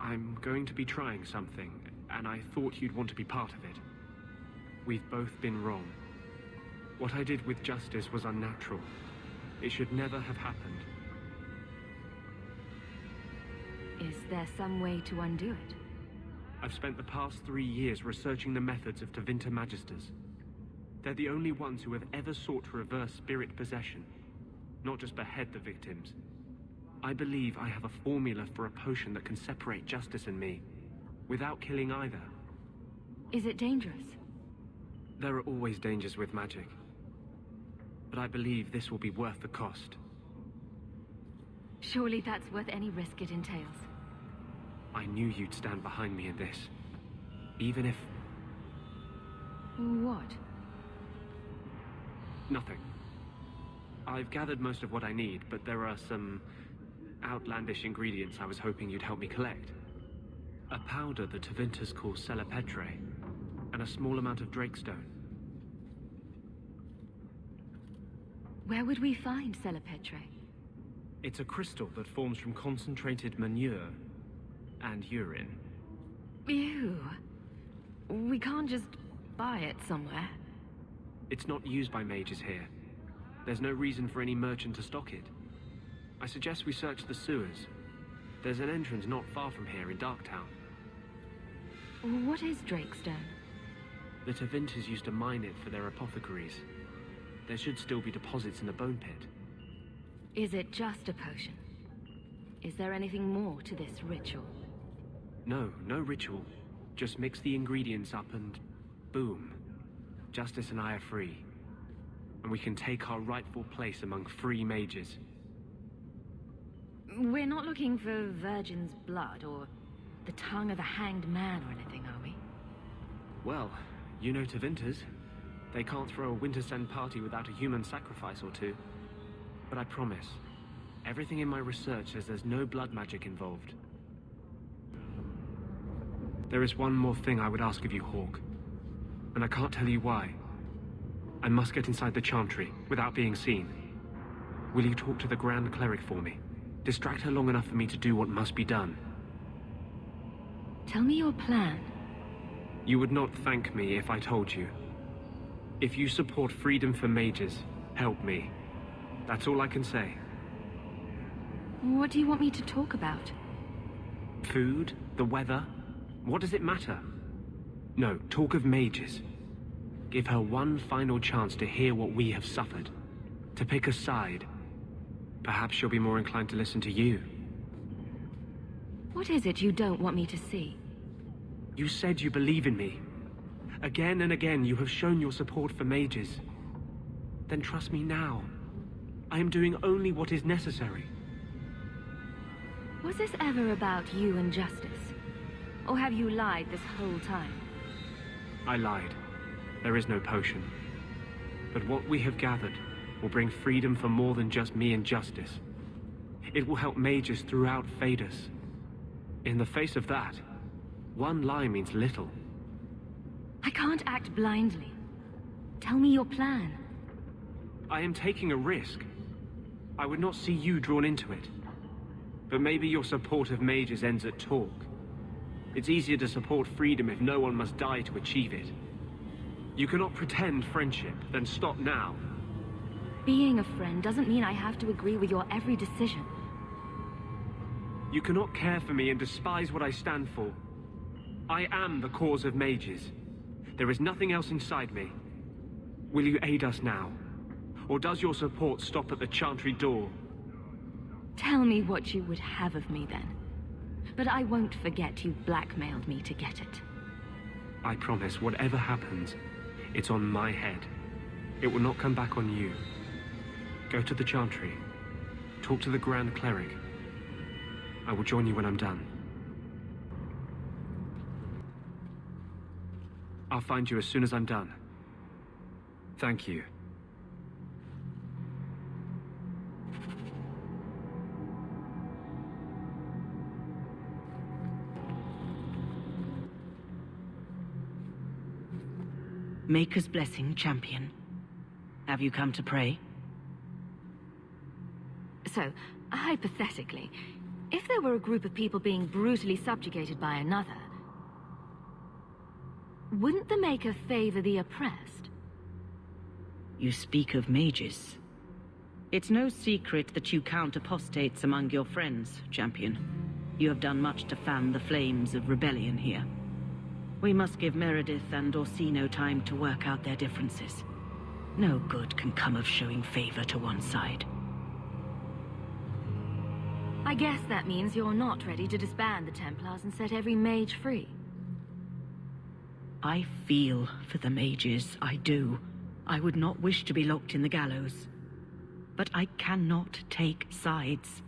I'm going to be trying something, and I thought you'd want to be part of it. We've both been wrong. What I did with Justice was unnatural. It should never have happened. Is there some way to undo it? I've spent the past 3 years researching the methods of Tevinter Magisters. They're the only ones who have ever sought to reverse spirit possession, not just behead the victims. I believe I have a formula for a potion that can separate Justice and me, without killing either. Is it dangerous? There are always dangers with magic. But I believe this will be worth the cost. Surely that's worth any risk it entails. I knew you'd stand behind me in this. Even if... What? Nothing. I've gathered most of what I need, but there are some outlandish ingredients I was hoping you'd help me collect. A powder the Tevinters call Celepetre, and a small amount of Drakestone. Where would we find Celepetre? It's a crystal that forms from concentrated manure and urine. Ew. We can't just buy it somewhere. It's not used by mages here. There's no reason for any merchant to stock it. I suggest we search the sewers. There's an entrance not far from here in Darktown. What is Drakestone? The Tevinters used to mine it for their apothecaries. There should still be deposits in the bone pit. Is it just a potion? Is there anything more to this ritual? No ritual. Just mix the ingredients up and... boom. Justice and I are free. And we can take our rightful place among free mages. We're not looking for virgin's blood or the tongue of a hanged man or anything, are we? Well, you know Tevinters. They can't throw a Wintersend party without a human sacrifice or two. But I promise, everything in my research says there's no blood magic involved. There is one more thing I would ask of you, Hawke. And I can't tell you why. I must get inside the Chantry without being seen. Will you talk to the Grand Cleric for me? Distract her long enough for me to do what must be done. Tell me your plan. You would not thank me if I told you. If you support freedom for mages, help me. That's all I can say. What do you want me to talk about? Food? The weather? What does it matter? No, talk of mages. Give her one final chance to hear what we have suffered. To pick a side. Perhaps she'll be more inclined to listen to you. What is it you don't want me to see? You said you believe in me. Again and again you have shown your support for mages. Then trust me now. I am doing only what is necessary. Was this ever about you and Justice? Or have you lied this whole time? I lied. There is no potion. But what we have gathered will bring freedom for more than just me and Justice. It will help mages throughout Phaedus. In the face of that, one lie means little. I can't act blindly. Tell me your plan. I am taking a risk. I would not see you drawn into it. But maybe your support of mages ends at talk. It's easier to support freedom if no one must die to achieve it. You cannot pretend friendship, then stop now. Being a friend doesn't mean I have to agree with your every decision. You cannot care for me and despise what I stand for. I am the cause of mages. There is nothing else inside me. Will you aid us now? Or does your support stop at the Chantry door? Tell me what you would have of me then. But I won't forget you blackmailed me to get it. I promise, whatever happens, it's on my head. It will not come back on you. Go to the Chantry. Talk to the Grand Cleric. I will join you when I'm done. I'll find you as soon as I'm done. Thank you. Maker's blessing, champion. Have you come to pray? So, hypothetically, If there were a group of people being brutally subjugated by another, wouldn't the Maker favor the oppressed? You speak of mages. It's no secret that you count apostates among your friends, Champion. You have done much to fan the flames of rebellion here. We must give Meredith and Orsino time to work out their differences. No good can come of showing favor to one side. I guess that means you're not ready to disband the Templars and set every mage free. I feel for the mages, I do. I would not wish to be locked in the gallows. But I cannot take sides.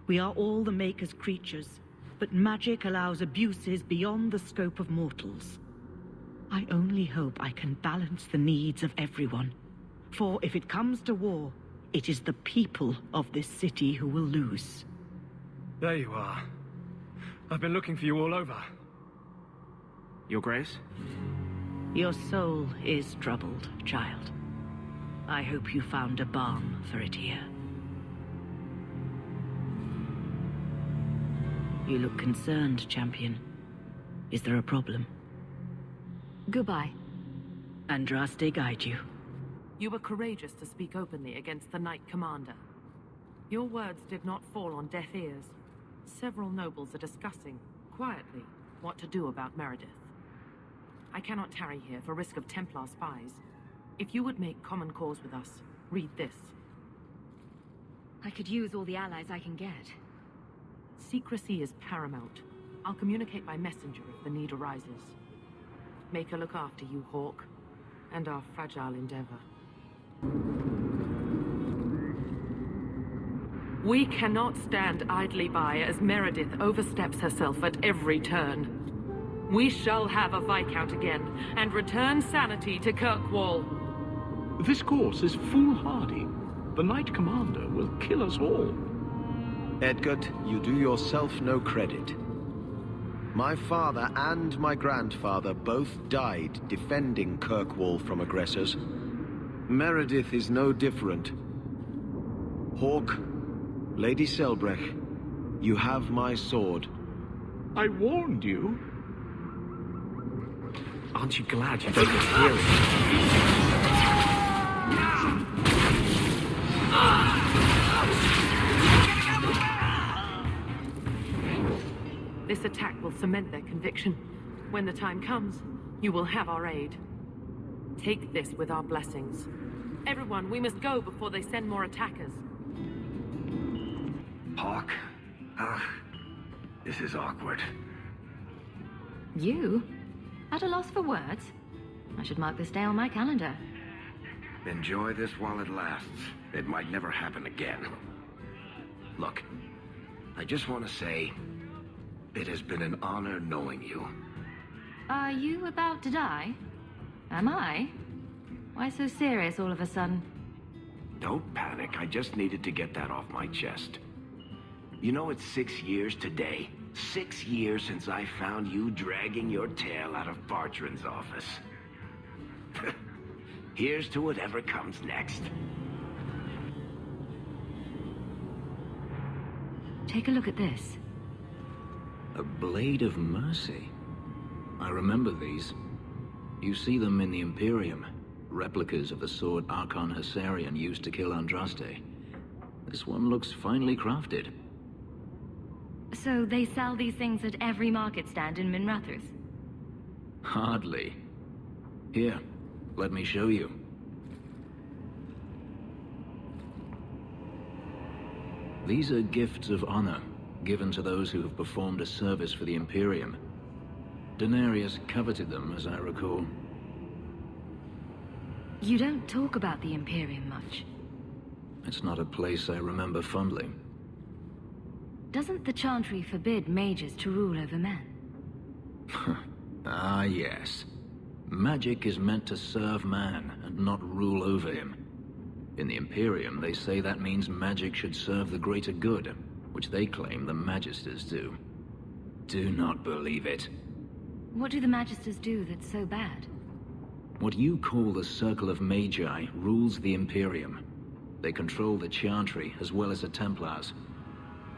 We are all the Maker's creatures, but magic allows abuses beyond the scope of mortals. I only hope I can balance the needs of everyone. For if it comes to war, it is the people of this city who will lose. There you are. I've been looking for you all over. Your Grace? Your soul is troubled, child. I hope you found a balm for it here. You look concerned, Champion. Is there a problem? Goodbye. Andraste guide you. You were courageous to speak openly against the Knight Commander. Your words did not fall on deaf ears. Several nobles are discussing, quietly, what to do about Meredith. I cannot tarry here for risk of Templar spies. If you would make common cause with us, read this. I could use all the allies I can get. Secrecy is paramount. I'll communicate by messenger if the need arises. Maker look after you, Hawke, and our fragile endeavor. We cannot stand idly by as Meredith oversteps herself at every turn. We shall have a Viscount again, and return sanity to Kirkwall. This course is foolhardy. The Knight Commander will kill us all. Edgard, you do yourself no credit. My father and my grandfather both died defending Kirkwall from aggressors. Meredith is no different. Hawke, Lady Selbrecht, you have my sword. I warned you. Aren't you glad you don't hear it? This attack will cement their conviction. When the time comes, you will have our aid. Take this with our blessings. Everyone, we must go before they send more attackers. Hawke? This is awkward. You? At a loss for words? I should mark this day on my calendar. Enjoy this while it lasts. It might never happen again. Look, I just want to say, it has been an honor knowing you. Are you about to die? Am I? Why so serious all of a sudden? Don't panic, I just needed to get that off my chest. You know, it's 6 years today. 6 years since I found you dragging your tail out of Bartrand's office. Here's to whatever comes next. Take a look at this. A Blade of Mercy. I remember these. You see them in the Imperium. Replicas of the sword Archon Hessarian used to kill Andraste. This one looks finely crafted. So they sell these things at every market stand in Minrathous? Hardly. Here, let me show you. These are gifts of honor, given to those who have performed a service for the Imperium. Denarius coveted them, as I recall. You don't talk about the Imperium much. It's not a place I remember fondly. Doesn't the Chantry forbid mages to rule over men? Ah, yes. Magic is meant to serve man, and not rule over him. In the Imperium, they say that means magic should serve the greater good, which they claim the Magisters do. Do not believe it. What do the Magisters do that's so bad? What you call the Circle of Magi rules the Imperium. They control the Chantry as well as the Templars.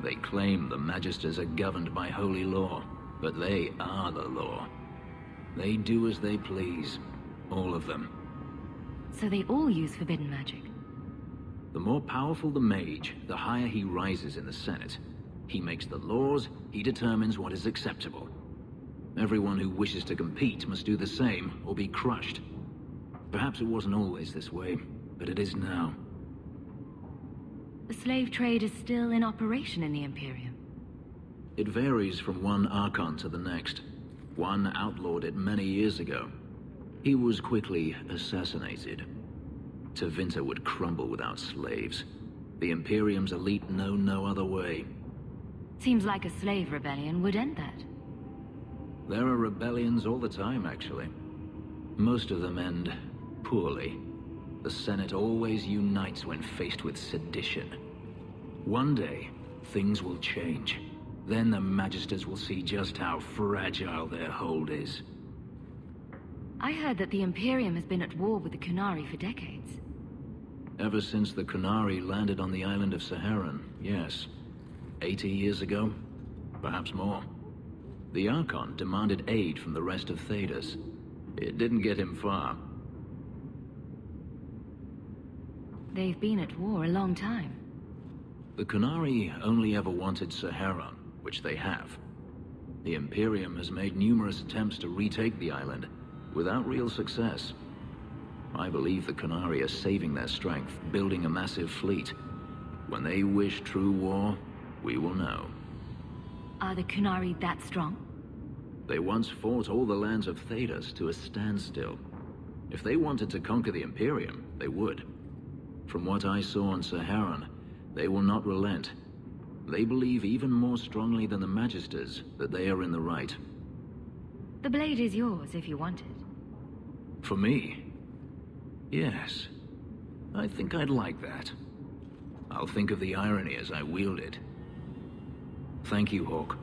They claim the Magisters are governed by holy law, but they are the law. They do as they please, all of them. So they all use forbidden magic? The more powerful the mage, the higher he rises in the Senate. He makes the laws, he determines what is acceptable. Everyone who wishes to compete must do the same, or be crushed. Perhaps it wasn't always this way, but it is now. The slave trade is still in operation in the Imperium. It varies from one Archon to the next. One outlawed it many years ago. He was quickly assassinated. Tevinter would crumble without slaves. The Imperium's elite know no other way. Seems like a slave rebellion would end that. There are rebellions all the time, actually. Most of them end poorly. The Senate always unites when faced with sedition. One day, things will change. Then the Magisters will see just how fragile their hold is. I heard that the Imperium has been at war with the Qunari for decades. Ever since the Qunari landed on the island of Saharan, yes. 80 years ago? Perhaps more. The Archon demanded aid from the rest of Thedas. It didn't get him far. They've been at war a long time. The Qunari only ever wanted Saharan, which they have. The Imperium has made numerous attempts to retake the island, without real success. I believe the Qunari are saving their strength, building a massive fleet. When they wish true war, we will know. Are the Qunari that strong? They once fought all the lands of Thedas to a standstill. If they wanted to conquer the Imperium, they would. From what I saw on Saharan, they will not relent. They believe even more strongly than the Magisters that they are in the right. The blade is yours if you want it. For me? Yes. I think I'd like that. I'll think of the irony as I wield it. Thank you, Hawke.